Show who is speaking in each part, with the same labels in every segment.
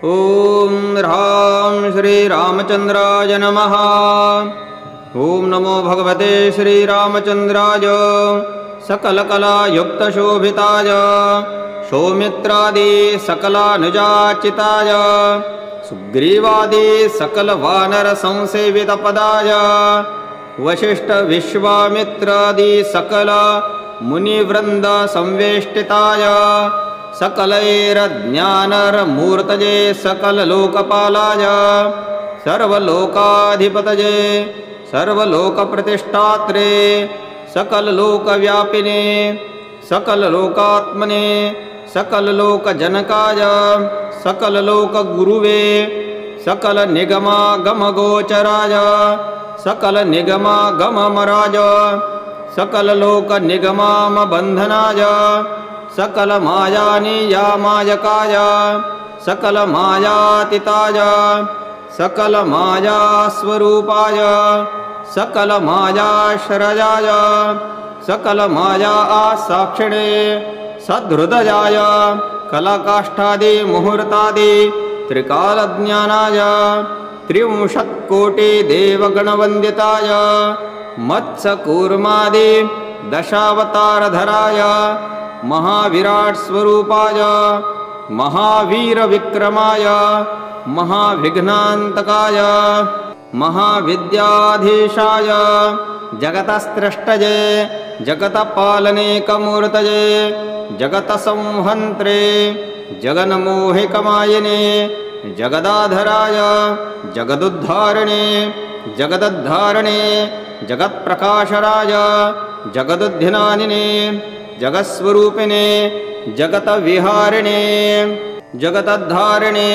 Speaker 1: ॐ ह्रां श्रीरामचन्द्राय नमः। ॐ नमो भगवते श्रीरामचन्द्राय सकलकलायुक्तशोभिताय सौमित्रादि सकलानुजाचिताय सुग्रीवादि सकलवानरसंसेवितपदाय वसिष्ठविश्वामित्रादि सकल मुनिवृन्द संवेष्टिताय सकलैर्ज्ञानमूर्तये सकललोकपालाय सर्वलोकाधिपतये सर्वलोकप्रतिष्ठात्रे सकललोकव्यापिने सकललोकात्मने सकललोकजनकाय सकललोकगुरुवे सकलनिगमागमगोचराय सकलनिगमागममराय सकललोकनिगमामबन्धनाय सकलमायानियामायकाय सकलमायातीताय सकलमायास्वरूपाय सकलमायाश्रयाय सकलमाया आसाक्षिणे सद्हृदयाय कलाकाष्ठादिमुहूर्तादि त्रिकालज्ञानाय त्रिंशत्कोटिदेवगणवन्दिताय मत्स्यकूर्मादि दशावतारधराय महाविराट्स्वरूपाय महावीरविक्रमाय महाविघ्नान्तकाय महाविद्याधीशाय जगतस्रष्टये जगतपालनेकमूर्तये जगतसंहन्त्रे जगन्मोहिकमायिने जगदाधराय जगदुद्धारिणे जगदद्धारणे जगत्प्रकाशराय जगदुद्धिनानिने जगत्स्वरूपिणे जगतविहारिणे जगतद्धारिणे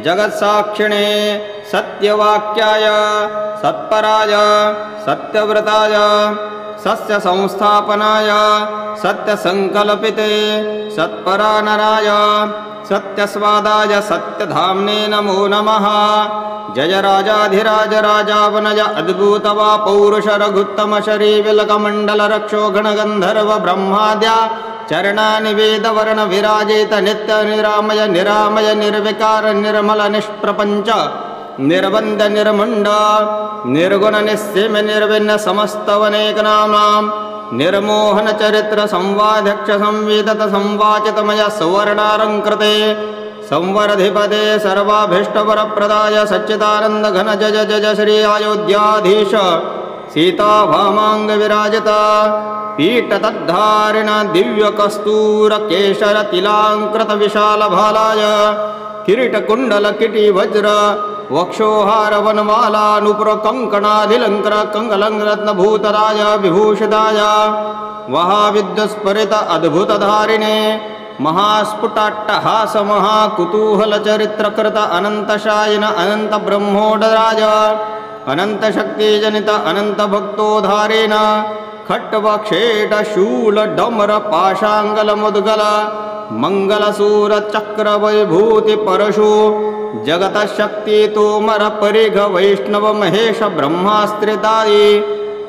Speaker 1: जगत्साक्षिणे सत्यवाक्याय सत्पराय सत्यव्रताय सत्यसंस्थापनाय सत्यसङ्कल्पिते सत्परानराय सत्यस्वादाय सत्यधाम्ने नमो नमः। जय राजाधिराज राजावनज अद्भुतवा पौरुष रघुत्तम शरीविलकमण्डल रक्षो गणगन्धर्व ब्रह्माद्या चरणानि वेदवर्ण विराजित नित्य निरामय निरामय निर्विकार निर्मल निष्प्रपञ्च निर्बन्ध निर्मुण्ड निर्गुण निस्सीम निर्विन्न समस्तवनेकनाम्नां निर्मोहन चरित्र संवाध्यक्ष संवेदत संवाचितमय सुवर्णालङ्कृते संवरधिपदे सर्वाभीष्टवरप्रदाय सच्चिदानन्द घन जय जय श्री अयोध्याधीश सीताभामांग विराजित पीठतद्धारिण दिव्यकस्तूर केशर तिलांकृत विशाल भालाय किरीटकुण्डल किटी वज्र वक्षोहार वनमाला नुपुर कंकणाधिलंकर कंगलंरत्नभूतराय विभूषिताय महाविद्युस्फुरित अद्भुतधारिणे महास्फुटाट्टहास महाकुतूहलचरित्रकृत अनन्तशायिन अनन्तब्रह्मोदराय अनन्तशक्तिजनित अनन्तभक्तोद्धारेण खट्वक्षेट शूल डमर पाशाङ्गलमुद्गल मङ्गलसूरचक्रवैभूति परशु जगतशक्ति तोमर परिघ वैष्णव महेश ब्रह्मास्त्रितायि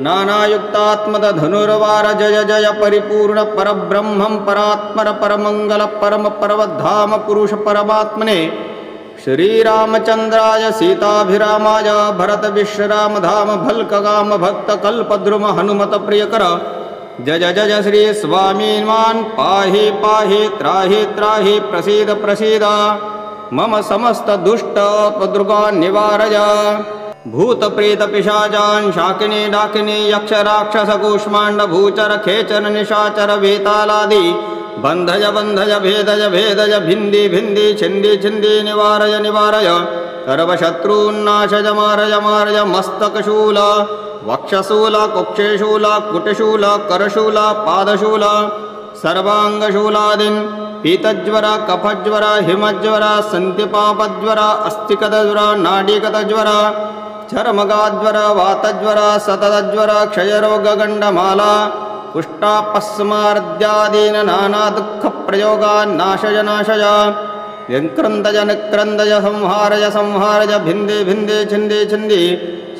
Speaker 1: नानायुक्तात्मद धनुर्वार जय जय परिपूर्ण परब्रह्मं परात्पर परमंगल परम पर्वधाम पुरुष परमात्मने श्रीरामचन्द्राय सीताभिरामाय भरत विश्राम धाम भल्कगाम भक्त कल्पद्रुम हनुमत प्रियकर जय जय श्री स्वामीन्मान् पाहि पाहि त्राहि त्राहि प्रसीद प्रसीद मम समस्त दुष्ट उपद्रुगान् निवारय भूत प्रेत पिशाचान् शाकिनी डाकिनी यक्ष राक्षस कूष्माण्ड भूचर खेचर निशाचर वेतालादि बन्धय बन्धय भेदय भेदय भिन्दी भिन्दी छिन्दी छिन्दी निवारय निवारय सर्वशत्रून्नाशय मारय मारय मस्तकशूल वक्षशूल कुक्षेशूल कुटशूल करशूल पादशूल सर्वांगशूलादीन् पीतज्वर कफज्वर हिमज्वर सन्तिपापज्वर अस्थिकतज्वर नाडीकतज्वर चर्मगाज्वर वातज्वर सततज्वर क्षयरोगगण्डमाला कुष्ठापस्मार्द्यादीन् नानादुःखप्रयोगान् नाशय नाशय व्यङ्क्रन्दय निक्रन्दय संहारय संहारय भिन्दे भिन्दे छिन्दे छिन्दि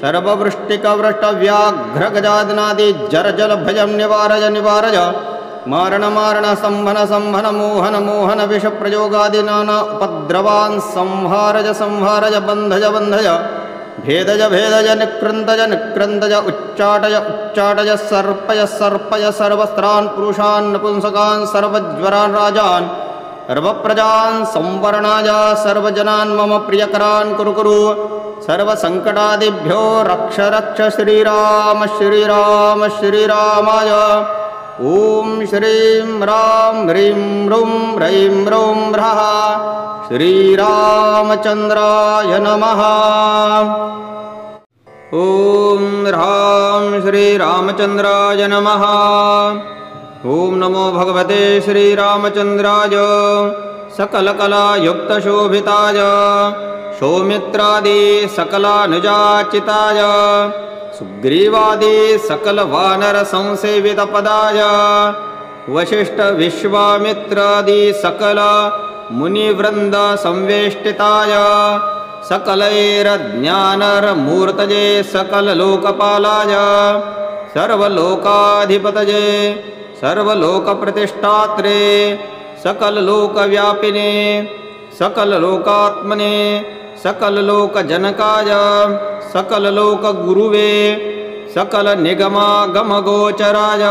Speaker 1: सर्ववृष्टिकवृष्टव्याघ्रगजादिनादि जरजलभयं निवारय निवारय मारण मारण संहन संहन मोहन मोहन विष प्रयोगादि नाना उपद्रवान् संहारज संहारज बन्धज बन्धज भेदज भेदज निकृन्तज निकृन्तज उच्चाटज उच्चाटज सर्पय सर्पय सर्वस्त्रान् पुरुषान् नपुंसकान् सर्वज्वरान् राजान् सर्वप्रजान् संवरणाय सर्वजनान् मम प्रियकरान् कुरु कुरु सर्वसङ्कटादिभ्यो रक्ष रक्ष श्रीराम श्रीराम श्रीरामाय ॐ श्रीं रां ह्रीं रुं रैं रुं ह्रः श्रीरामचन्द्राय नमः। ॐ ह्रां श्रीरामचन्द्राय नमः। ॐ नमो भगवते श्रीरामचन्द्राय सकलकलायुक्तशोभिताय सौमित्रादि सकलानुजाचिताय सुग्रीवादि सकलवानर संसेवितपदाय वशिष्ठ विश्वामित्रादि सकल मुनिवृन्द संवेष्टिताय सकलैरज्ञानरमूर्तये सकललोकपालाय सर्वलोकाधिपतये सर्वलोकप्रतिष्ठात्रे सकललोकव्यापिने सकललोकात्मने सकललोकजनकाय सकललोकगुरुवे सकलनिगमागमगोचराय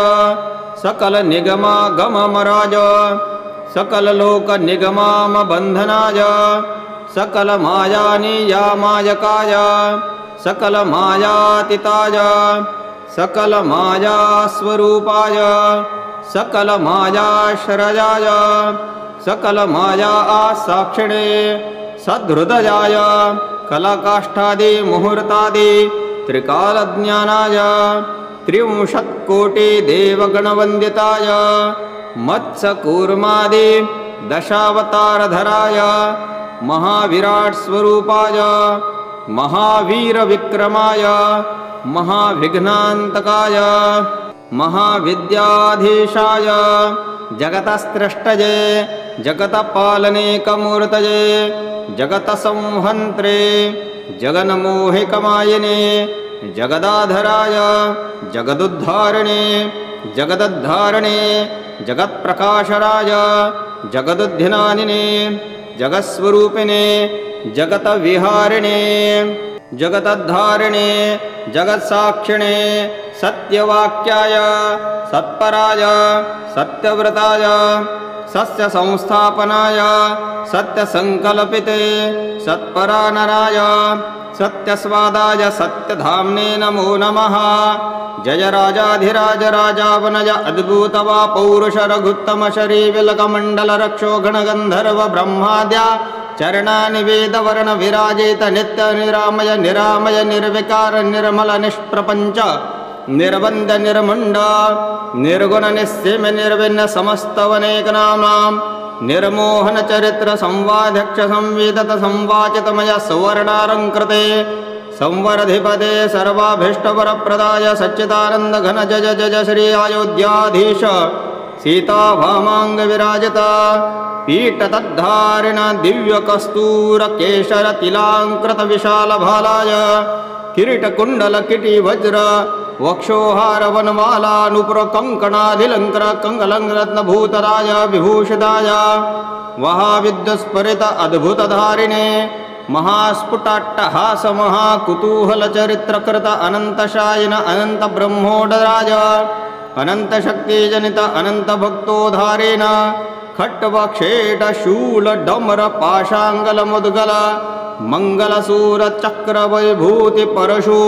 Speaker 1: सकलनिगमागममराज सकललोकनिगमामबन्धनाय सकलमायानियामायकाय सकलमायातीताय सकलमायास्वरूपाय सकलमायाश्रयाय सकलमाया आसाक्षिणे सद्हृदयाय कलाकाष्ठादि मुहूर्तादि त्रिकालज्ञानाय त्रिंशत्कोटिदेवगणवन्दिताय मत्स्यकूर्मादि दशावतारधराय महाविराट्स्वरूपाय महावीरविक्रमाय महाविघ्नान्तकाय महाविद्याधीशाय जगतस्त्रष्टये जगतपालनेकमूर्तये जगतसंहन्त्रे जगन्मोहिकमायिने जगदाधराय जगदुद्धारिणे जगदद्धारिणे जगत्प्रकाशराय जगदुद्धिनानिने जगत्स्वरूपिणे जगतविहारिणे जगतद्धारिणे जगत्साक्षिणे सत्यवाक्याय सत्पराय सत्यव्रताय सत्यसंस्थापनाय सत्यसङ्कल्पिते सत्परानराय सत्यस्वादाय सत्यधाम्ने नमो नमः। जय राजाधिराज राजावनज अद्भुतवा पौरुष रघुत्तम शरीविलकमण्डल रक्षो गणगन्धर्व ब्रह्माद्या चरणानि वेदवर्ण विराजित नित्य निरामय निरामय निर्विकार निर्मल निष्प्रपञ्च निर्बन्ध निर्मुण्ड निर्गुण निस्सीम निर्विन्न समस्तवनेकनाम्नां निर्मोहन चरित्र संवाध्यक्ष संवेदत संवाचितमय सुवर्णालङ्कृते संवरधिपदे सर्वाभीष्टवरप्रदाय सच्चिदानन्द घन जय जय श्री अयोध्याधीश सीता भामांग विराजिता पीठतद्धारिण दिव्यकस्तूर केशर तिलांकृत विशाल भालाय किरीटकुण्डल किटी वज्र वक्षोहार वनमाला नुपुर कंकणाधिलंकर कंगलंरत्नभूतराय विभूषिताय महाविद्युस्फुरित अद्भुतधारिणे महास्फुटाट्टहास महाकुतूहल चरित्रकृत अनंतशायिन अनंत ब्रह्मोदराय अनंत शक्तिजनित अनंत भक्तोधारेण खट्वक्षेट शूल डमर पाशांगल मुद्गल मंगलसूर चक्र वैभूति परशु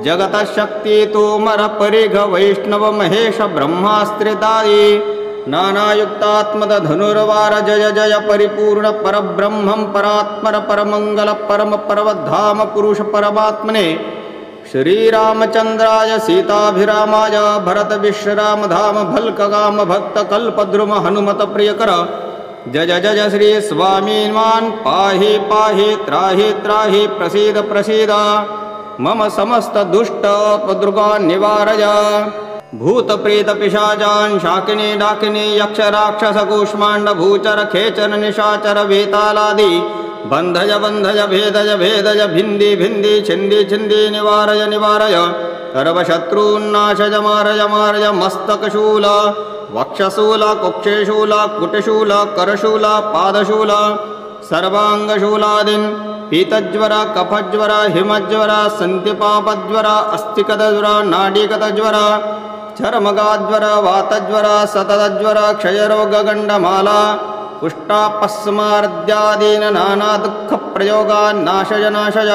Speaker 1: जगत शक्ति तोमर परिघ वैष्णव महेश ब्रह्मास्त्रिदायि नानायुक्तात्मद धनुर्वार जय जय परिपूर्ण परब्रह्मं परात्पर परमंगल परम पर्वधाम पुरुष परमात्मने श्रीरामचन्द्राय सीताभिरामाय भरत विश्राम धाम भल्कगाम भक्त कल्पद्रुम हनुमत प्रियकर जय जय श्री स्वामीन्वान् पाहि पाहि त्राहि त्राहि प्रसीद प्रसीद मम समस्त दुष्ट उपद्रुगान् निवारय भूत प्रेत पिशाचान् शाकिनी डाकिनी यक्ष राक्षस कूष्माण्ड भूचर खेचर निशाचर वेतालादि बन्धय बन्धय भेदय भेदय भिन्दी भिन्दी छिन्दी छिन्दी निवारय निवारय सर्वशत्रून्नाशय मारय मारय मस्तकशूल वक्षशूल कुक्षेशूल कुटशूल करशूल पादशूल सर्वांगशूलादीन् पीतज्वर कफज्वर हिमज्वर सन्धिपापज्वर अस्थिगतज्वर नाडीगतज्वर चर्मगाज्वर वातज्वर सततज्वर क्षयरोगगण्डमाला कुष्ठापस्मार्द्यादीन् नानादुःखप्रयोगान् नाशय नाशय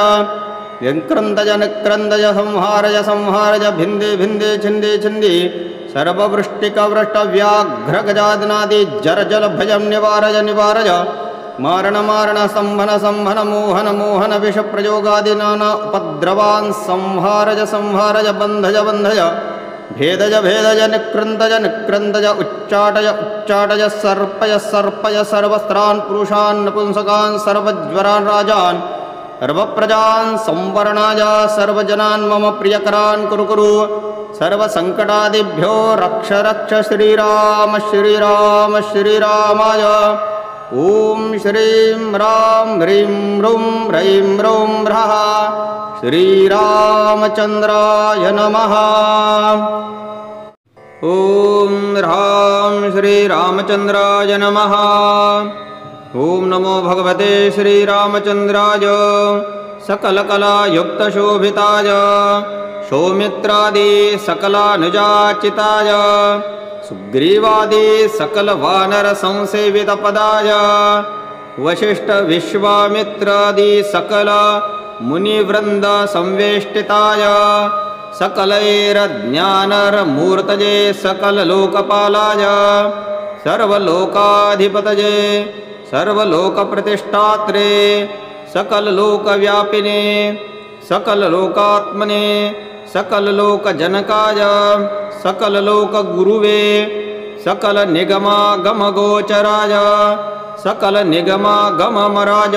Speaker 1: व्यङ्क्रन्दय निक्रन्दय संहारय संहारय भिन्दे भिन्दे छिन्दे छिन्दि सर्ववृष्टिकवृष्टव्याघ्रगजादिनादि जरजलभयं निवारय निवारय मारण मारण संहन संहन मोहन मोहन विषप्रयोगादि नाना उपद्रवान् संहारय संहारय बन्धय बन्धय भेदय भेदय निक्रन्दय निक्रन्दय उच्चाटय उच्चाटय सर्पय सर्पय सर्वस्त्रान् पुरुषान् नपुंसकान् सर्वज्वरान् राजान् सर्वप्रजान् संवरणाय सर्वजनान् मम प्रियकरान् कुरु कुरु सर्वसङ्कटादिभ्यो रक्ष रक्ष श्रीराम श्रीराम श्रीरामाय ॐ श्रीं रां ह्रीं ह्रूं ह्रैं ह्रौं ह्रः श्रीरामचन्द्राय नमः। ॐ ह्रां श्रीरामचन्द्राय नमः। ॐ नमो भगवते श्रीरामचन्द्राय सकलकलायुक्तशोभिताय सौमित्रादि सकलानुजाचिताय सुग्रीवादि सकलवानरसंसेवितपदाय वसिष्ठविश्वामित्रादि सकल मुनिवृन्दसंवेष्टिताय सकलैर्ज्ञानमूर्तये सकललोकपालाय सर्वलोकाधिपतये सर्वलोकप्रतिष्ठात्रे सकललोकव्यापिने सकललोकात्मने सकललोकजनकाय सकललोकगुरुवे सकलनिगमागमगोचराय सकलनिगमागममराय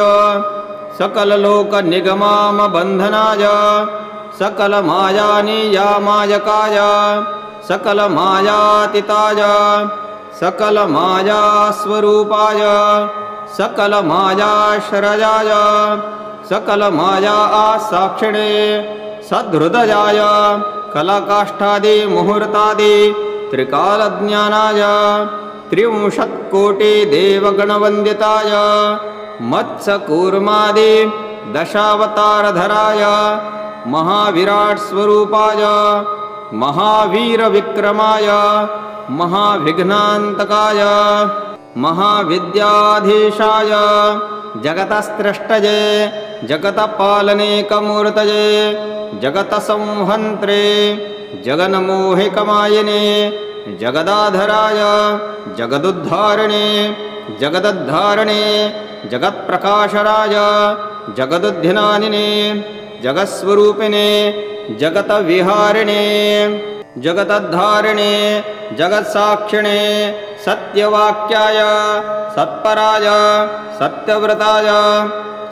Speaker 1: सकललोकनिगमामबन्धनाय सकलमायानियामायकाय सकलमायातीताय सकलमायास्वरूपाय सकलमायाश्रयाय सकलमाया आसाक्षिणे सद्हृदयाय कलाकाष्ठादि मुहूर्तादि त्रिकालज्ञानाय त्रिंशत्कोटिदेवगणवन्दिताय मत्स्यकूर्मादि दशावतारधराय महाविराट्स्वरूपाय महावीरविक्रमाय महाविघ्नान्तकाय महाविद्याधीशाय जगतस्त्रष्टये जगतपालनेकमूर्तये जगतसंहन्त्रे जगन्मोहिकमायिने जगदाधराय जगदुद्धारिणे जगदद्धारिणे जगत्प्रकाशराय जगदुद्धिनानिने जगत्स्वरूपिणे जगतविहारिणे जगतद्धारिणे जगत्साक्षिणे सत्यवाक्याय सत्पराय सत्यव्रताय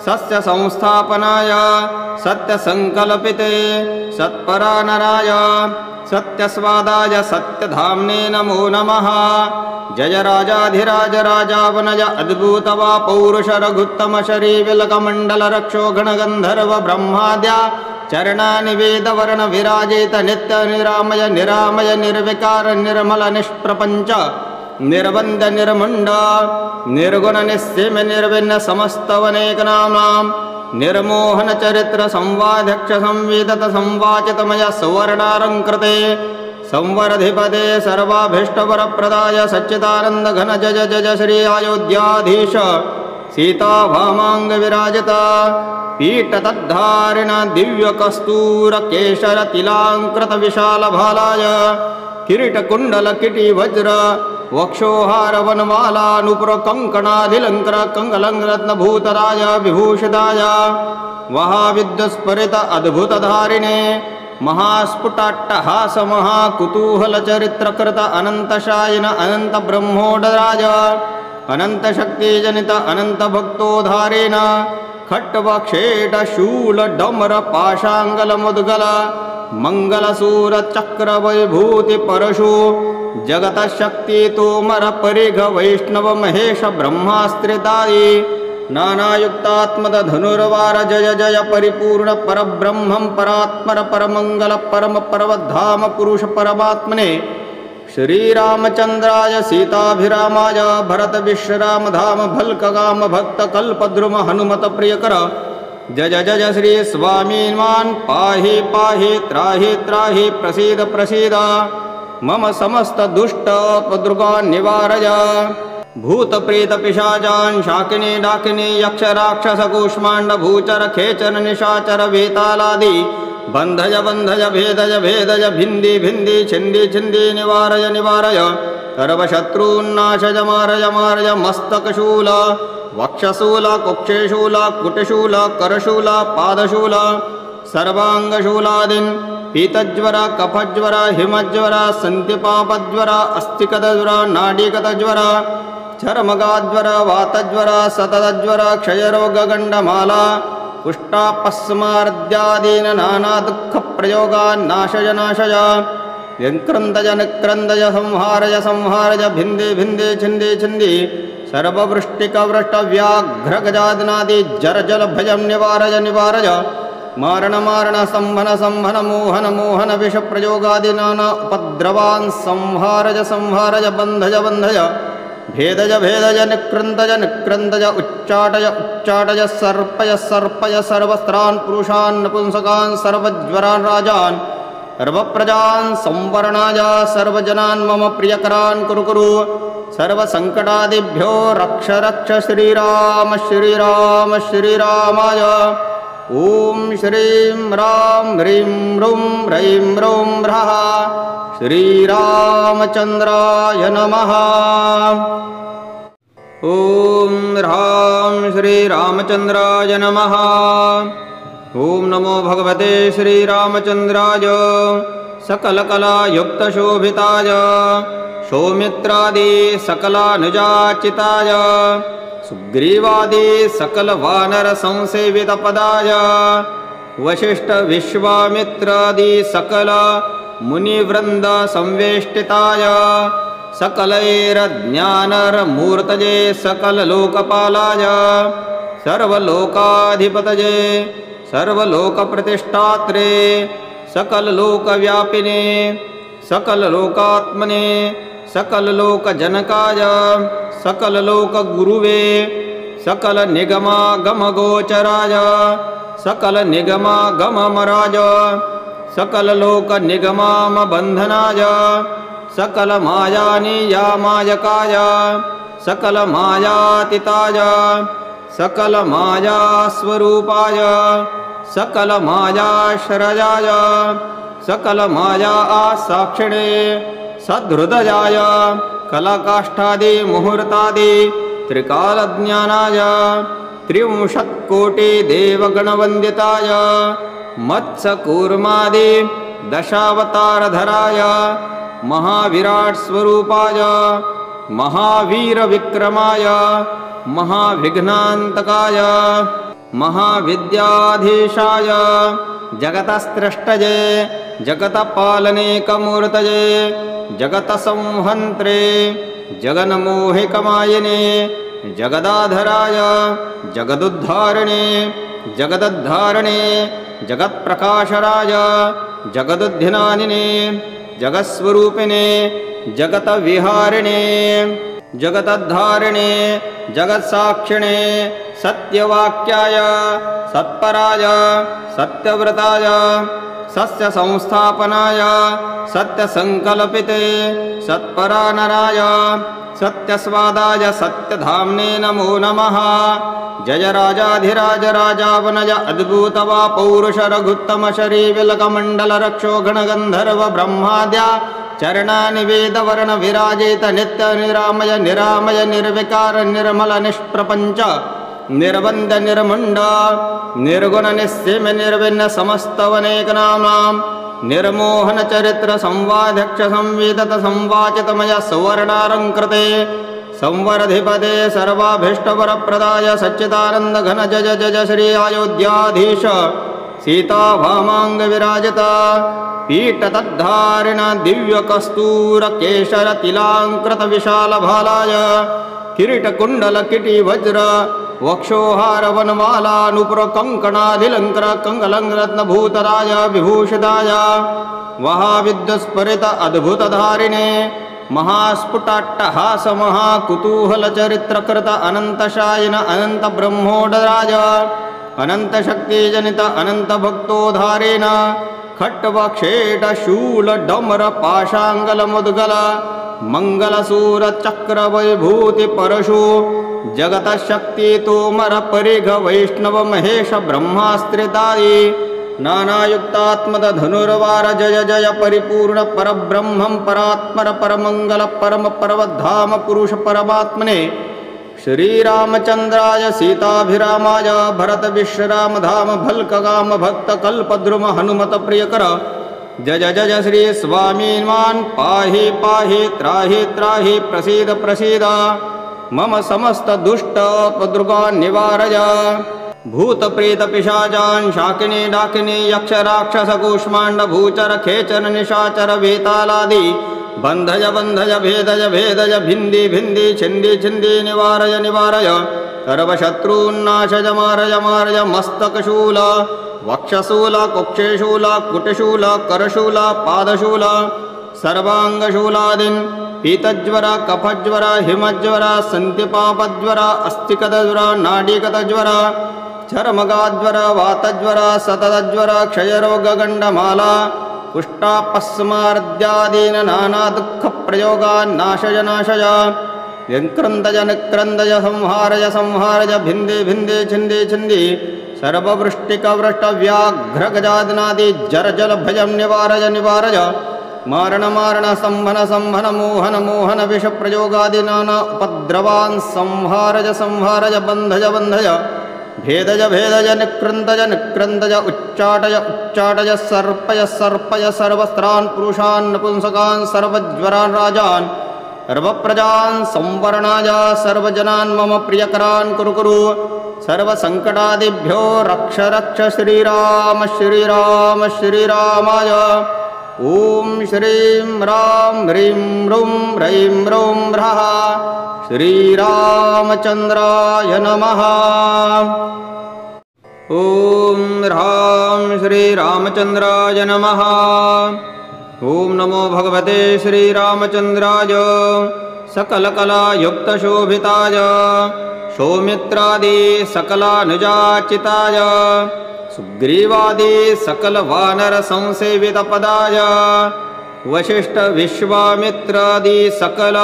Speaker 1: सत्यसंस्थापनाय सत्यसङ्कल्पिते सत्परानराय सत्यस्वादाय सत्यधाम्ने नमो नमः। जय राजाधिराज राजावनय अद्भुतवा पौरुष रघुत्तम शरीविलकमण्डल रक्षो गणगन्धर्व ब्रह्माद्या चरणानि वेदवर्ण विराजित नित्य निरामय निरामय निर्विकार निर्मल निष्प्रपञ्च निर्बन्ध निर्मुण्ड निर्गुण निस्सीम निर्विन्न समस्तवनेकनाम्नां निर्मोहन चरित्र संवाध्यक्ष संवेदत संवाचितमय सुवर्णालङ्कृते संवरधिपते सर्वाभीष्टवरप्रदाय सच्चिदानन्द घन जय जय श्री अयोध्याधीश सीता भामांग विराजिता पीठतद्धारिण दिव्यकस्तूर केशर तिलांकृत विशाल भालाय किरीटकुण्डल किटी वज्र वक्षोहार वनमाला नुपुर कंकणाधिलंकर कंगलंरत्नभूतराय विभूषिताय महाविद्युस्फुरित अद्भुतधारिणे महास्फुटाट्टहास महाकुतूहल चरित्रकृत अनंतशायिन अनंत ब्रह्मोदराय अनंत शक्तिजनित अनंत भक्तोधारेण खट्वक्षेट शूल डमर पाशांगल मुद्गल मंगलसूर चक्र वैभूति परशु जगत शक्ति तोमर परिघ वैष्णव महेश ब्रह्मास्त्रितायि नानायुक्तात्मद धनुर्वार जय जय परिपूर्ण परब्रह्मं परात्पर परमंगल परम पर्वधाम पुरुष परमात्मने श्रीरामचन्द्राय सीताभिरामाय भरतविश्रामधाम भल्कगाम भक्तकल्पद्रुम हनुमतप्रियकर जय जय श्री स्वामीन्मान् पाहि पाहि त्राहि त्राहि प्रसीद प्रसीद मम समस्त दुष्ट उपद्रुगान् निवारय भूतप्रेतपिशाचान् शाकिनी डाकिनी यक्ष राक्षस कूष्माण्ड भूचर खेचर निशाचर वेतालादि बन्धय बन्धय भेदय भेदय भिन्दी भिन्दी छिन्दी छिन्दी निवारय निवारय सर्वशत्रून्नाशय मारय मारय मस्तकशूल वक्षशूल कुक्षेशूल कुटशूल करशूल पादशूल सर्वाङ्गशूलादीन् पीतज्वर कफज्वर हिमज्वर सन्धिपापज्वर अस्थिगतज्वर नाडीगतज्वर चर्मगाज्वर वातज्वर सततज्वर क्षयरोगगण्डमाला कुष्ठापस्मार्द्यादीन् नानादुःखप्रयोगान् नाशय नाशय यङ्क्रन्दय निक्रन्दय संहारय संहारय भिन्दे भिन्दे छिन्दे छिन्दि सर्ववृष्टिकवृष्टव्याघ्रगजादिनादि जरजलभयं निवारय निवारय मारण मारण संहन संहन मोहन मोहन विषप्रयोगादि नाना उपद्रवान् संहारय संहारय बन्धय बन्धय भेदय भेदय निक्रन्दय निक्रन्दय उच्चाटय उच्चाटय सर्पय सर्पय सर्वस्त्रान् पुरुषान् नपुंसकान् सर्वज्वरान् राजान् सर्वप्रजान् संवरणाय सर्वजनान् मम प्रियकरान् कुरु कुरु सर्वसङ्कटादिभ्यो रक्ष रक्ष श्रीराम श्रीराम श्रीरामाय ॐ श्रीं रां ह्रीं रुं रैं रुं ह्रः श्रीरामचन्द्राय नमः। ॐ ह्रां श्रीरामचन्द्राय नमः। ॐ नमो भगवते श्रीरामचन्द्राय सकलकलायुक्तशोभिताय सौमित्रादि सकलानुजाचिताय सुग्रीवादि सकलवानरसंसेवितपदाय वसिष्ठविश्वामित्रादि सकल मुनिवृन्दसंवेष्टिताय सकलैर्ज्ञानमूर्तये सकललोकपालाय सर्वलोकाधिपतये सर्वलोकप्रतिष्ठात्रे सकललोकव्यापिने सकललोकात्मने सकललोकजनकाय सकललोकगुरुवे सकलनिगमागमगोचराय सकलनिगमागममराय सकललोकनिगमामबन्धनाय सकलमायानियामायकाय सकलमायातीताय सकलमायास्वरूपाय सकलमायाश्रयाय सकलमाया आसाक्षिणे सद्हृदयाय कलाकाष्ठादि मुहूर्तादि त्रिकालज्ञानाय त्रिंशत्कोटिदेवगणवन्दिताय मत्स्यकूर्मादि दशावतारधराय महाविराट्स्वरूपाय महावीरविक्रमाय महाविघ्नान्तकाय महाविद्याधीशाय जगतस्रष्टये जगतपालनेकमूर्तये जगतसंहन्त्रे जगन्मोहिकमायिने जगदाधराय जगदुद्धारिणे जगदद्धारिणे जगत्प्रकाशराय जगदुद्धिनानिने जगत्स्वरूपिणे जगतविहारिणे जगतद्धारिणे जगत्साक्षिणे सत्यवाक्याय सत्पराय सत्यव्रताय सत्यसंस्थापनाय सत्यसङ्कल्पिते सत्परानराय सत्यस्वादाय सत्यधाम्ने नमो नमः। जय राजाधिराज राजावनज अद्भुतवा पौरुष रघुत्तम शरीविलकमण्डल रक्षो गणगन्धर्व ब्रह्माद्या चरणानि वेदवर्ण विराजित नित्य निरामय निरामय निर्विकार निर्मल निष्प्रपञ्च निर्बन्ध निर्मुण्ड निर्गुण निस्सीम निर्विन्न समस्तवनेकनाम्नां निर्मोहन चरित्र संवाध्यक्ष संवेदत संवाचितमय सुवर्णालङ्कृते संवरधिपते सर्वाभीष्टवरप्रदाय सच्चिदानन्द घन जय जय श्री अयोध्याधीश सीता भामांग विराजिता पीठतद्धारिण दिव्यकस्तूर केशर तिलांकृत विशाल भालाय किरीटकुण्डल किटी वज्र वक्षोहार वनमाला नुपुर कंकणाधिलंकर कंगलंरत्नभूतराय विभूषिताय महाविद्युस्फुरित अद्भुतधारिणे महास्फुटाट्टहास महाकुतूहलचरित्रकृत अनन्तशायिन अनन्तब्रह्मोडराज अनन्तशक्तिजनित अनन्तभक्तोद्धारेण खट्वक्षेटशूलडमरपाशाङ्गलमुद्गल मङ्गलसूरचक्रवैभूतिपरशु जगतशक्तितोमरपरिघ वैष्णवमहेशब्रह्मास्त्रितायि नानायुक्तात्मधनुर्वार जय जय परिपूर्ण परब्रह्मं परात्पर परमंगल परम पर्वधाम पुरुष परमात्मने श्रीरामचंद्राय सीताभिरामाय भरत विश्राम धाम भल्कगाम भक्त कल्पद्रुम हनुमत प्रियकर जय जय श्री स्वामीन्मान् पाहि पाहि त्राहि त्राहि प्रसीद प्रसीद मम समस्त दुष्ट उपद्रुगान् निवारय भूत प्रेत पिशाचान् शाकिनी डाकिनी यक्ष राक्षस कूष्मांड भूचर खेचर निशाचर वेतालादि बंधय बंधय भेदय भेदय भिंदी भिंदी छिंदी छिंदी निवारय निवारय सर्वशत्रून्नाशय मारय मारय मस्तकशूल वक्षशूल कुक्षेशूल कुटशूल करशूल पादशूल सर्वांगशूलादीन् पीतज्वर कफज्वर हिमज्वर सन्तिपापज्वर अस्थिकतज्वर नाडीकतज्वर चर्मगाज्वर वातज्वर सततज्वर क्षयरोगगण्डमाला कुष्ठापस्मार्द्यादीन नानादुःखप्रयोगान् नाशय नाशय यङ्क्रन्दय निक्रन्दय संहारय संहारय भिन्दे भिन्दे छिन्दे छिन्दि सर्ववृष्टिकवृष्टव्याघ्रगजादनादि जरजलभयं निवारय निवारय मारण मारण संहन संहन मोहन मोहन विषप्रयोगादि नाना उपद्रवान् संहारय संहारय बन्धय बन्धय भेदय भेदय निक्रन्दय निक्रन्दय उच्चाटय उच्चाटय सर्पय सर्पय सर्वस्त्रान् पुरुषान् नपुंसकान् सर्वज्वरान् राजान् सर्वप्रजान् संवरणाय सर्वजनान् मम प्रियकरान् कुरु कुरु सर्वसङ्कटादिभ्यो रक्ष रक्ष श्रीराम श्रीराम श्रीरामाय ॐ श्रीं रां ह्रीं रुं रैं रुं ह्रः श्रीरामचन्द्राय नमः। ॐ ह्रां श्रीरामचन्द्राय नमः। ॐ नमो भगवते श्रीरामचन्द्राय सकलकलायुक्तशोभिताय सौमित्रादि सकलानुजाचिताय सुग्रीवादि सकलवानर संसेवितपदाय वशिष्ठ विश्वामित्रादि सकल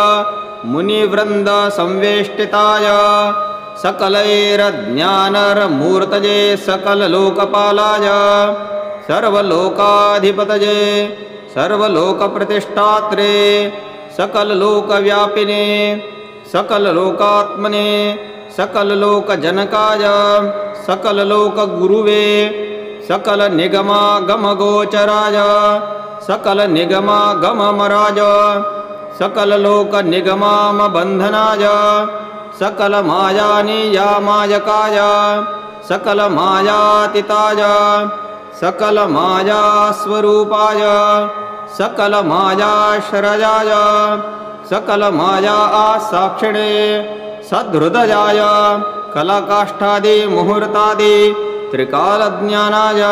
Speaker 1: मुनिवृन्द संवेष्टिताय सकलैर्ज्ञानरमूर्तये सकललोकपालाय सर्वलोकाधिपतये सर्वलोकप्रतिष्ठात्रे सकललोकव्यापिने सकललोकात्मने सकललोकजनकाय सकललोकगुरुवे सकलनिगमागमगोचराय सकलनिगमागममराज सकललोकनिगमामबन्धनाय सकलमायानियामायकाय सकलमायातीताय सकलमायास्वरूपाय सकलमायाश्रयाय सकलमाया आसाक्षिणे सद्हृदयाय कलाकाष्ठादि मुहूर्तादि त्रिकालज्ञानाय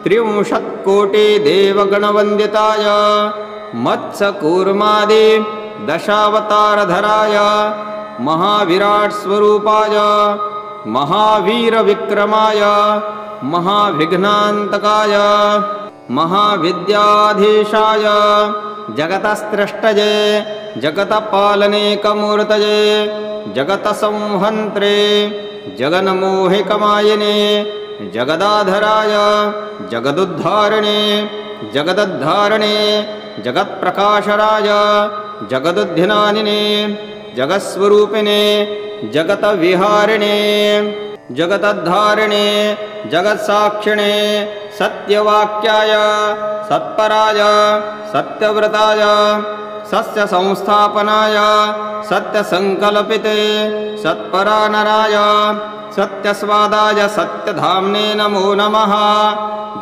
Speaker 1: त्रिंशत्कोटिदेवगणवन्दिताय मत्स्यकूर्मादि दशावतारधराय महाविराट्स्वरूपाय महावीरविक्रमाय महाविघ्नान्तकाय महाविद्याधीशाय जगतस्रष्टये जगतपालनेकमूर्तये जगतसंहन्त्रे जगन्मोहिकमायिने जगदाधराय जगदुद्धारिणे जगदद्धारिणे जगत्प्रकाशराय जगदुद्धिनानिने जगत्स्वरूपिणे जगतविहारिणे जगतद्धारिणे जगत्साक्षिणे सत्यवाक्याय सत्पराय सत्यव्रताय सत्यसंस्थापनाय सत्यसङ्कल्पिते सत्परानराय सत्यस्वादाय सत्यधाम्ने नमो नमः।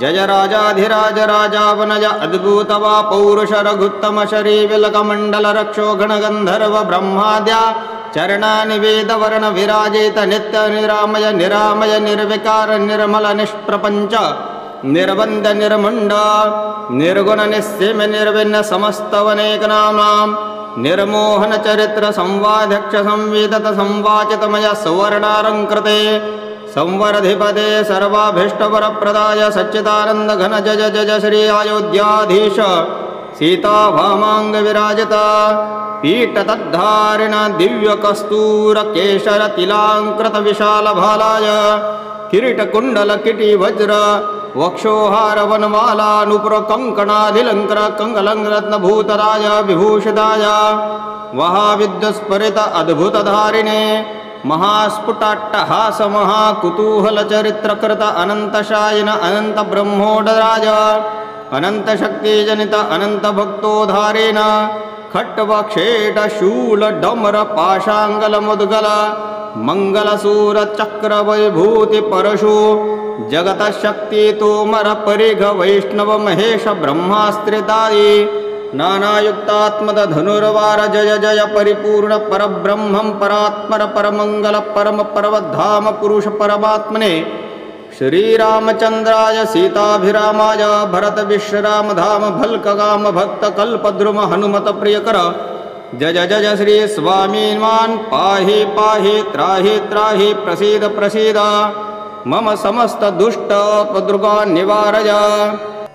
Speaker 1: जय राजाधिराज राजावनय अद्भुतवा पौरुष रघुत्तम शरीविलकमण्डल रक्षो गणगन्धर्व ब्रह्माद्या चरणानि वेदवर्ण विराजित नित्य निरामय निरामय निर्विकार निर्मल निष्प्रपञ्च निर्बन्ध निर्मुण्ड निर्गुण निस्सीम निर्विन्न समस्तवनेकनाम्नां निर्मोहन चरित्र संवाध्यक्ष संवेदत संवाचितमय सुवर्णालंकृते संवरधिपते सर्वाभीष्टवरप्रदाय सच्चिदानंद घन जय जय श्री अयोध्याधीश सीता भामांग विराजिता पीठतद्धारिण दिव्य कस्तूर केशर तिलांकृत विशाल भालाय किरीट कुंडल किटी वज्र वक्षोहार वनमाला नुपुर कंकणाधिलंकर कंगलंरत्न भूतराय विभूषिताय महाविद्युस्फुरित अद्भुत धारिणे महास्फुटाट्टहास महाकुतूहल चरित्रकृत अनंतशायिन अनंत ब्रह्मोडराज अनंत शक्ति जनित अनंत भक्तोधारेण खट्वक्षेट शूल डमर पाशांगल मुद्गल मंगलसूर चक्र वैभूति परशु जगत शक्ति तोमर परिघ वैष्णव महेश ब्रह्मास्त्रिदायी नानायुक्तात्मद धनुर्वार जय जय परिपूर्ण परब्रह्मं परात्पर परमंगल परम पर्वधाम पुरुष परमात्मने श्रीरामचंद्राय सीताभिरामाय भरत विश्राम धाम भल्कगाम भक्त कल्पद्रुम हनुमत प्रियकर जय जय श्री स्वामीन्वान् पाहि पाहि त्राहि त्राहि प्रसीद प्रसीद मम समस्त दुष्ट उपद्रुगान् निवारय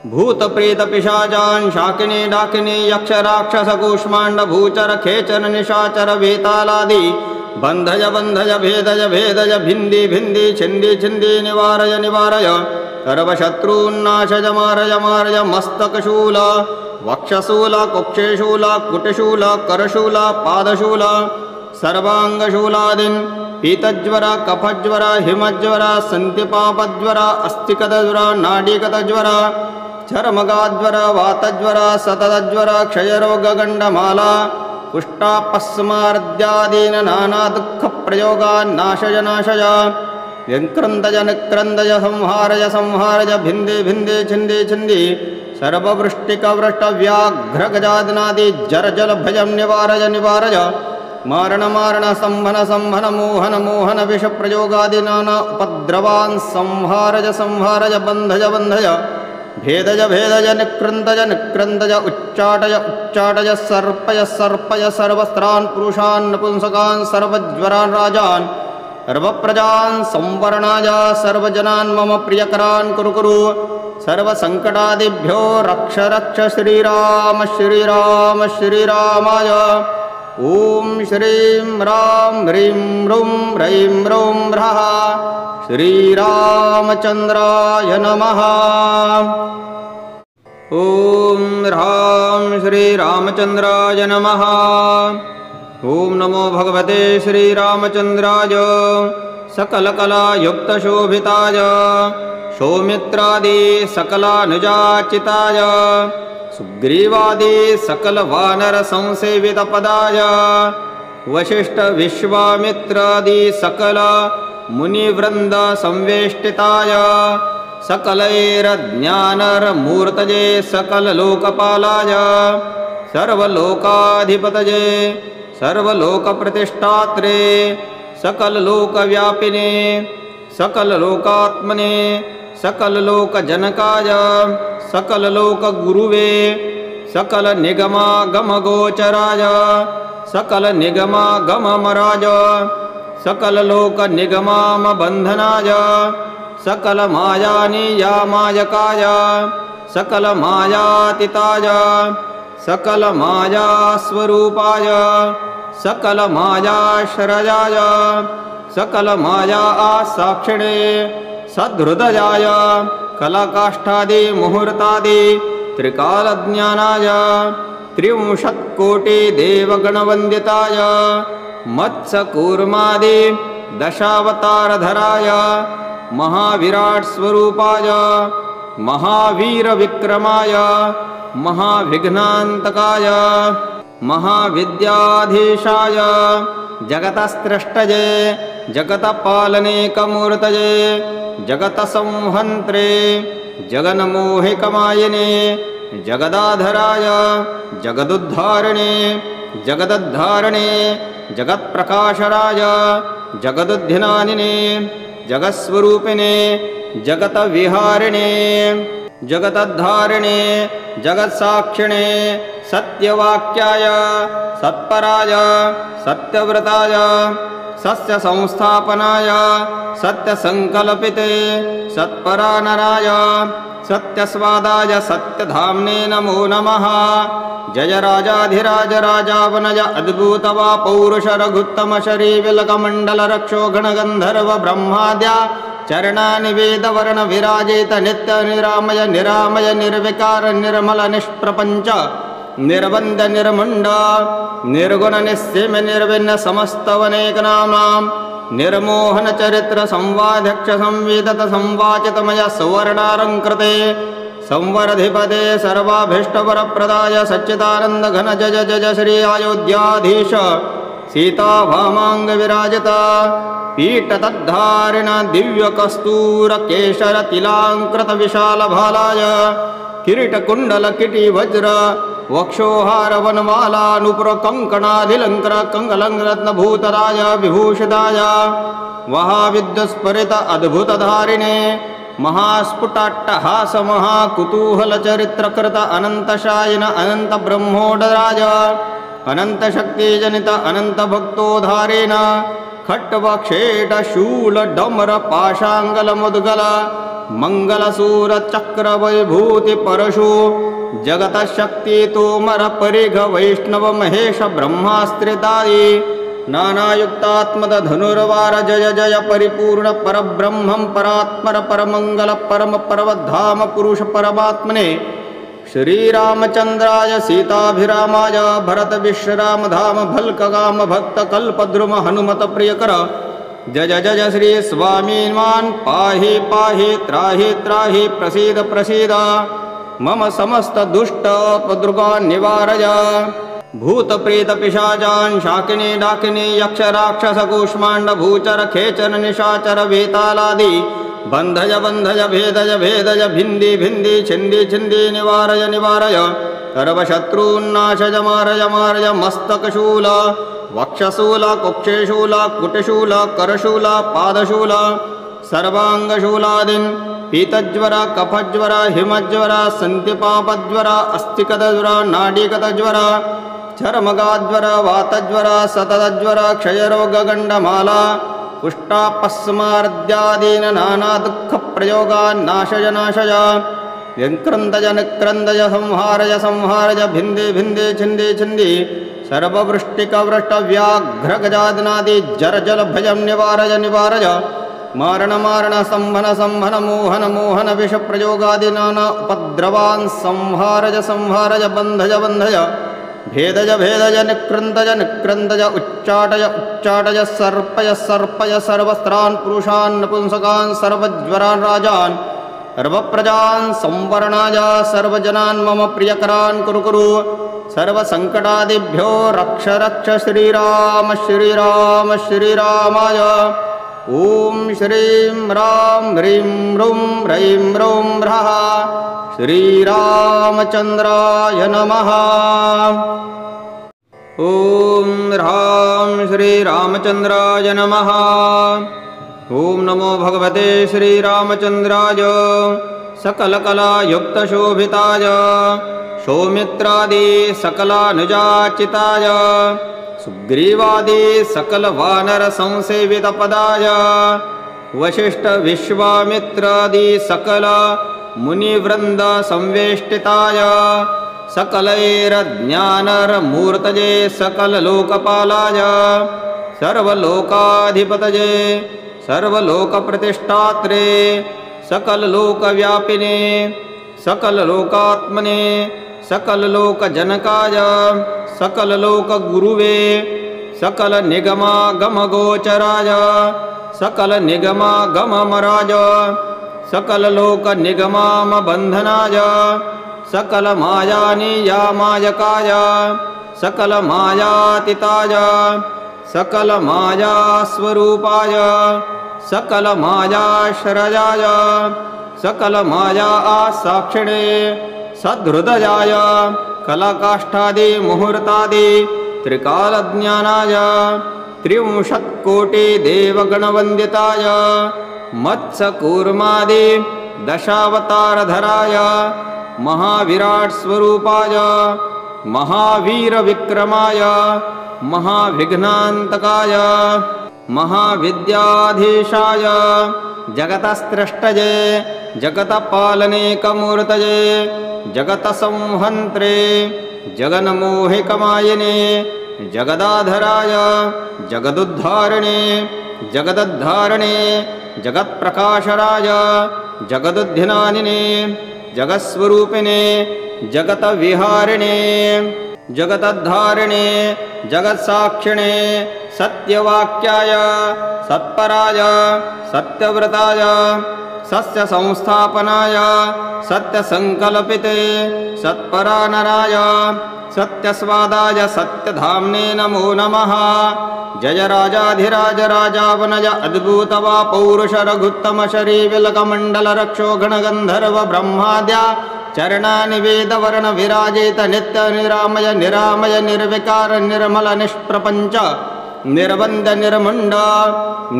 Speaker 1: भूत प्रेत पिशाचान् शाकिनी डाकिनी यक्ष राक्षस कूष्मांड भूचर खेचर निशाचर वेतालादि बंधय बंधय भेदय भेदय भिंदी भिंदी छिंदी छिंदी निवारय निवारय सर्वशत्रून्नाशय मारय मारय मस्तकशूल वक्षशूल कुक्षेशूल कुटशूल करशूल पादशूल सर्वांगशूलादीन् पीतज्वर कफज्वर हिमज्वर सन्तिपापज्वर अस्थिकतज्वर नाडीकतज्वर चर्मगाज्वर वातज्वर सततज्वर क्षयरोगगण्डमाला कुष्ठापस्मार्द्यादीन नाना दुःख प्रयोगान् नाशय नाशय व्यङ्क्रन्दय निक्रन्दय संहारय संहारय भिन्दे भिन्दे छिन्दे छिन्दि सर्ववृष्टिकवृष्ट व्याघ्र गजादनादि जर जल भयं निवारय निवारय मारण मारण संहन संहन मोहन मोहन विष प्रयोगादि नाना उपद्रवान् संहारय संहारय बन्धय बन्धय भेदय भेदय निक्रन्दय निक्रन्दय उच्चाटय उच्चाटय सर्पय सर्पय सर्वस्त्रान् पुरुषान् नपुंसकान् सर्वज्वरान् राजान् सर्वप्रजान् संवरणाय सर्वजनान् मम प्रियकरान् कुरु कुरु सर्वसङ्कटादिभ्यो रक्ष रक्ष श्रीराम श्रीराम श्रीरामाय ॐ श्रीं रां ह्रीं रुं रैं रुं ह्रः श्रीरामचन्द्राय नमः। ॐ ह्रां श्रीरामचन्द्राय नमः। ॐ नमो भगवते श्रीरामचन्द्राय सकलकलायुक्तशोभिताय सौमित्रादि सकलानुजाचिताय सुग्रीवादि सकलवानर संसेवितपदाय वशिष्ठ विश्वामित्रादि सकल मुनिवृन्द संवेष्टिताय सकलैर्ज्ञानरमूर्तये सकललोकपालाय सर्वलोकाधिपतये सर्वलोकप्रतिष्ठात्रे सकललोकव्यापिने सकललोकात्मने सकललोकजनकाय सकललोकगुरुवे सकलनिगमागमगोचराय सकलनिगमागममराज सकललोकनिगमामबन्धनाय सकलमायानियामायकाय सकलमायातीताय सकलमायास्वरूपाय सकलमायाश्रयाय सकलमाया आसाक्षिणे सद्हृदयाय कलाकाष्ठादि मुहूर्तादि त्रिकालज्ञानाय त्रिंशत्कोटिदेवगणवन्दिताय मत्स्यकूर्मादि दशावतारधराय महाविराट्स्वरूपाय महावीरविक्रमाय महाविघ्नान्तकाय महाविद्याधीशाय जगतस्त्रष्टये जगतपालनेकमूर्तये जगतसंहन्त्रे जगन्मोहिकमायिने जगदाधराय जगदुद्धारिणे जगदद्धारिणे जगत्प्रकाशराय जगदुद्धिनानिने जगत्स्वरूपिणे जगतविहारिणे जगतद्धारिणे जगत्साक्षिणे सत्यवाक्याय सत्पराय सत्यव्रताय सत्य संस्थापनाय सत्यसंकल्पिते सत्परानराय सत्यस्वादाय सत्यधाम्ने नमो नमः। जय राजाधिराज राजावनज अद्भुतवा पौरुष रघुत्तम शरी विलकमण्डल रक्षो गणगन्धर्व ब्रह्माद्या चरणानि वेदवर्ण विराजित नित्य निरामय निरामय निर्विकार निर्मल निष्प्रपञ्च निर्बन्ध निर्मण्ड निर्गुण निस्सीम निर्विन्न समस्तवनेकनाम्नां निर्मोहन चरित्र संवाध्यक्ष संवेदत संवाचितमय सुवर्णालङ्कृते संवरधिपदे सर्वाभीष्टवरप्रदाय सच्चिदानन्द घन जय जय श्री अयोध्याधीश सीता भामांग विराजिता पीठतद्धारिण दिव्य कस्तूर केशर तिलांकृत विशाल भालाय किरीट कुंडल किटी वज्र वक्षोहार वनमाला नुपुर कंकणाधिलंकर कंगलंरत्न भूतराय विभूषिताय महाविद्युस्फुरित अद्भुत धारिणे महास्फुटाट्टहास महाकुतूहल चरित्रकृत अनंतशायिन अनंत ब्रह्मोदराज अनंत शक्ति जनित अनंत भक्तोधारेण खट्टवक्षेट शूल डमर पाशांगल मुद्गल मंगल सूर चक्र वैभूति परशु जगत शक्ति तोमर परिघ वैष्णव महेश ब्रह्मास्त्रिदायी नानायुक्तात्मद धनुर्वार जय जय परिपूर्ण परब्रह्मं परात्पर परमंगल परम पर्वधाम पुरुष परमात्मने श्रीरामचंद्राय सीताभिरामाय भरत विश्राम धाम भल्कगाम भक्त कल्पद्रुम हनुमत प्रियकर जय जय श्री स्वामीन्मान् पाहि पाहि त्राहि त्राहि प्रसीद प्रसीद मम समस्त दुष्ट उपद्रुगान् निवारय भूत प्रेत पिशाचान् शाकिनी डाकिनी यक्ष राक्षस कूष्मांड भूचर खेचर निशाचर वेतालादि बंधय बंधय भेदय भेदय भिंदी भिंदी छिंदी छिंदी निवारय निवारय सर्वशत्रून्नाशय मारय मारय मस्तकशूल वक्षशूल कुक्षेशूल कुटशूल करशूल पादशूल सर्वांगशूलादीन् पीतज्वर कफज्वर हिमज्वर सन्तिपापज्वर अस्थिकतज्वर नाडीकतज्वर चर्मगाज्वर वातज्वर सततज्वर क्षयरोगगण्डमाला कुष्ठापस्मार्द्यादीन नाना दुःख प्रयोगान् नाशय नाशय व्यङ्क्रन्दय निक्रन्दय संहारय संहारय भिन्दे भिन्दे छिन्दे छिन्दि सर्ववृष्टिकवृष्टव्याघ्रगजादिनादि जर जल भयं निवारय निवारय मारण मारण संहन संहन मोहन मोहन विष प्रयोगादि नाना उपद्रवान् संहारय संहारय बन्धय बन्धय भेदय भेदय निक्रन्दय निक्रन्दय उच्चाटय उच्चाटय सर्पय सर्पय सर्वस्त्रान् पुरुषान् नपुंसकान् सर्वज्वरान् राजान् सर्वप्रजान् संवरणाय सर्वजनान् मम प्रियकरान् कुरु कुरु सर्वसङ्कटादिभ्यो रक्ष रक्ष श्रीराम श्रीराम श्रीरामाय ॐ श्रीं राम ह्रीं रुं रैं रुं ह्रः श्रीरामचन्द्राय नमः। ॐ ह्रां श्रीरामचन्द्राय नमः। ॐ नमो भगवते श्रीरामचन्द्राय सकलकलायुक्तशोभिताय सौमित्रादि सकलानुजाचिताय सुग्रीवादि सकलवानर संसेवितपदाय वशिष्ठ विश्वामित्रादि सकल मुनिवृन्द संवेष्टिताय सकलैर्ज्ञानरमूर्तये सकललोकपालाय सर्वलोकाधिपतये सर्वलोकप्रतिष्ठात्रे सकललोकव्यापिने सकललोकात्मने सकललोकजनकाय सकललोकगुरुवे सकलनिगमागमगोचराय सकलनिगमागममराज सकललोकनिगमामबन्धनाय सकलमायानियामायकाय सकलमायातीताय सकलमायास्वरूपाय सकलमायाश्रयाय सकलमाया आसाक्षिणे सद्हृदयाय कलाकाष्ठादि मुहूर्तादि त्रिकालज्ञानाय त्रिंशत्कोटिदेवगणवन्दिताय मत्स्यकूर्मादि दशावतारधराय महाविराट् स्वरूपाय महावीरविक्रमाय महाविघ्नान्तकाय महाविद्याधीशाय जगतस्रष्टये जगतपालनेकमूर्तये जगतसंहन्त्रे जगन्मोहिकमायिने जगदाधराय जगदुद्धारिणे जगदद्धारिणे जगत्प्रकाशराय जगदुद्धिनानिने जगत्स्वरूपिणे जगतविहारिणे जगतद्धारिणे जगत्साक्षिणे सत्यवाक्याय सत्पराय सत्यव्रताय सत्यसंस्थापनाय सत्यसंकल्पिते सत्परानराय सत्यस्वादाय सत्यधाम्ने नमो नमः। जय राजाधिराज राजावनज अद्भुतवा पौरुष रघुत्तम शरीविलकमण्डल रक्षो गणगन्धर्व ब्रह्माद्या चरणानि वेदवर्ण विराजित नित्य निरामय निरामय निर्विकार निर्मल निष्प्रपञ्च निर्बन्ध निर्मुण्ड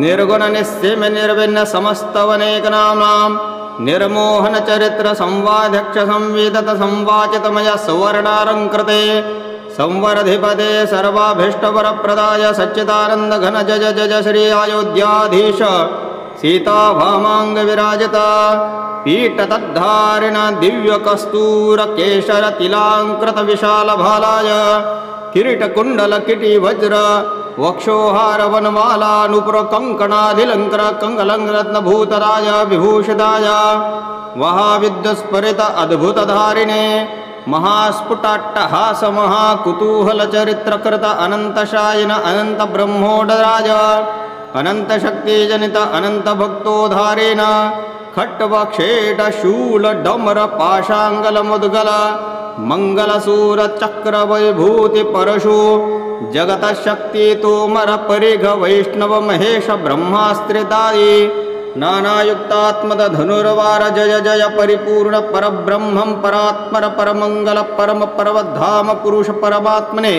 Speaker 1: निर्गुण निस्सीम निर्विन्न समस्तवनेकनाम्नां निर्मोहन चरित्र संवाध्यक्ष संवेदत संवाचितमय सुवर्णालङ्कृते संवरधिपदे सर्वाभीष्टवरप्रदाय सच्चिदानन्द घन जय जय श्री अयोध्याधीश सीताभामांग विराजिता पीठतद्धारिण दिव्यकस्तूर केशर तिलांकृत विशाल भालाय किरीटकुण्डल किटी वज्र वक्षोहार वनमाला नुपुर कंकणाधिलंकर कंगलंरत्नभूतराय विभूषिताय महाविद्युस्फुरित अद्भुतधारिणे महास्फुटाट्टहास महाकुतूहल चरित्रकृत अनंतशायिन अनंत ब्रह्मोदराज अनंत शक्तिजनित अनंत भक्तोधारेण खट्वक्षेट शूल डमर पाशांगल मुद्गल मंगलसूर चक्र वैभूति परशु जगत शक्ति तोमर परिघ वैष्णव महेश ब्रह्मास्त्रिदायि नानायुक्तात्मद धनुर्वार जय जय परिपूर्ण परब्रह्मं परात्पर परमंगल परम पर्वधाम पुरुष परमात्मने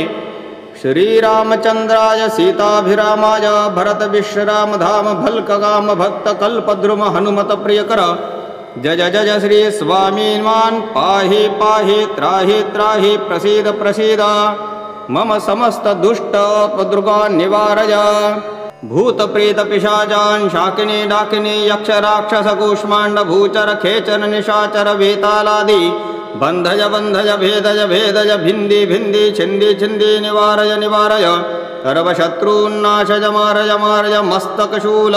Speaker 1: श्रीरामचंद्राय सीताभिरामाय भरत विश्राम धाम भल्कगाम भक्त कल्पद्रुम हनुमत प्रियकर जय जय श्री स्वामीन्वान् पाहि पाहि त्राहि त्राहि प्रसीद प्रसीद मम समस्त दुष्ट उपद्रुगान् निवारय भूत प्रेत पिशाचान् शाकिनी डाकिनी यक्ष राक्षस कूष्माण्ड भूचर खेचर निशाचर वेतालादि बन्धय बन्धय भेदय भेदय भिन्दी भिन्दी छिन्दी छिन्दी निवारय निवारय सर्वशत्रून्नाशय मारय मारय मस्तकशूल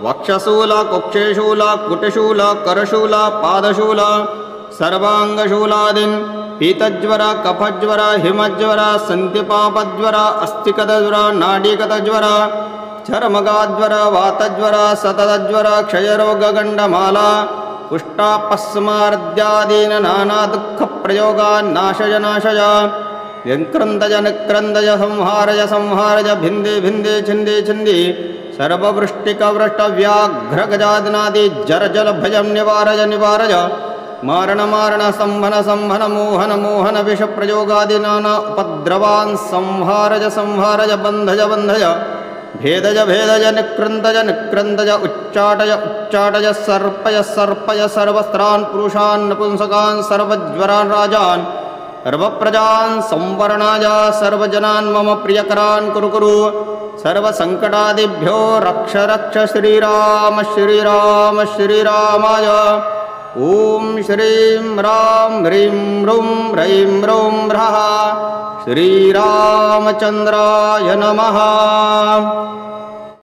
Speaker 1: वक्षशूल कुक्षेशूल कुटशूल करशूल पादशूल सर्वांगशूलादीन् पीतज्वर कफज्वर हिमज्वर सन्तिपापज्वर अस्थिकतज्वर नाडीकतज्वर चर्मगाज्वर वातज्वर सततज्वर क्षयरोगगण्डमाला कुष्ठापस्मार्द्यादीन् नानादुःखप्रयोगान् नाशय नाशय यङ्क्रन्दय निक्रन्दय संहारय संहारय भिन्दे भिन्दे छिन्दे छिन्दि सर्ववृष्टिकवृष्टव्याघ्रगजादिनादि जरजल भयं निवारय निवारय मारण मारण संहन संहन मोहन मोहन विषप्रयोगादि नाना उपद्रवान् संहारय संहारय बन्धय बन्धय भेदय भेदय निक्रन्दय निक्रन्दय उच्चाटय उच्चाटय सर्पय सर्पय सर्वस्त्रान् पुरुषान् नपुंसकान् सर्वज्वरान् राजान् सर्वप्रजान् संवरणाय सर्वजनान् मम प्रियकरान् कुरु कुरु सर्वसङ्कटादिभ्यो रक्ष रक्ष श्रीराम श्रीराम श्रीरामाय ॐ श्रीं राम ह्रीं रुं रैं रुं ह्रः श्रीरामचन्द्राय नमः।